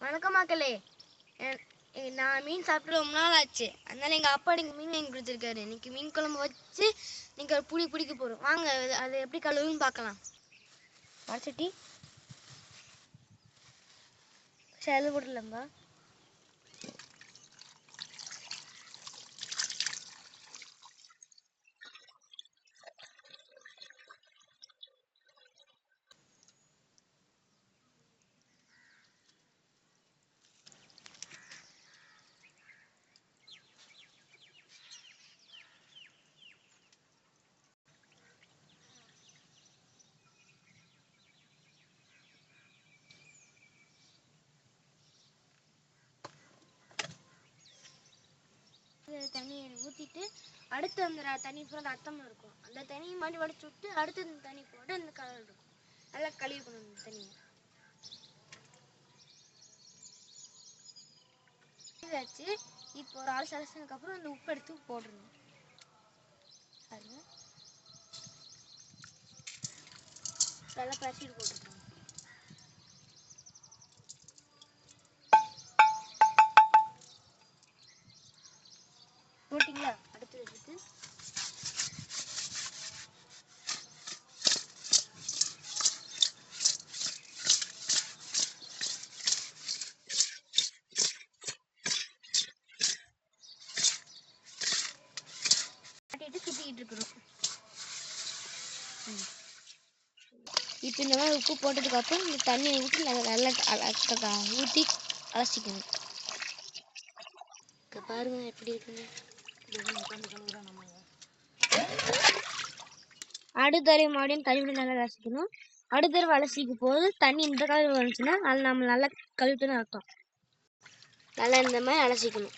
வணக்கம் மக்களே. நான் மீன் சாப்பிட்டு ரொம்ப நாள் ஆச்சு. அதனால எங்கள் அப்பா நீங்கள் மீன் வாங்கி கொடுத்துருக்காரு. இன்னைக்கு மீன் குழம்பு வச்சு நீங்கள் பிடிக்க போகிறோம். வாங்க அது எப்படி கழுவுன்னு பார்க்கலாம். வடச்சட்டி சேலை போடலம்பா. தண்ணியை ஊற்றிட்டு அடுத்து அந்த தண்ணி பூரா ரத்தம் இருக்கும். அந்த தண்ணியை மாதிரி வடிச்சு விட்டு அடுத்து இந்த தண்ணி போட்டு அந்த கலர் இருக்கும். நல்லா கழுவிக்கணும் இந்த தண்ணியை. வச்சு இப்போ ஒரு ஆள் சலசினதுக்கு அப்புறம் அந்த உப்பு எடுத்து போடணும். நல்லா பறிச்சுட்டு போட்டுருக்கோம். போட்டிங்களா? அடுத்து வச்சுட்டு சுத்திக்கிட்டு இருக்கிறோம். இப்போ இந்த மாதிரி உப்பு போட்டதுக்கு அப்புறம் இந்த தண்ணியை ஊற்றி நல்லா ஊற்றி அலசிக்கணும். பாருங்க எப்படி இருக்குன்னு. அடுத்தடவை மறுபடியும் கழுவிட்டு நல்லா அலசிக்கணும். அடுத்தடவை அலசிக்கும் போது தண்ணி இந்த கலர் வந்துச்சுன்னா அது நம்ம நல்லா கழுவிட்டுன்னு அர்த்தம். நல்லா இந்த மாதிரி அலசிக்கணும்.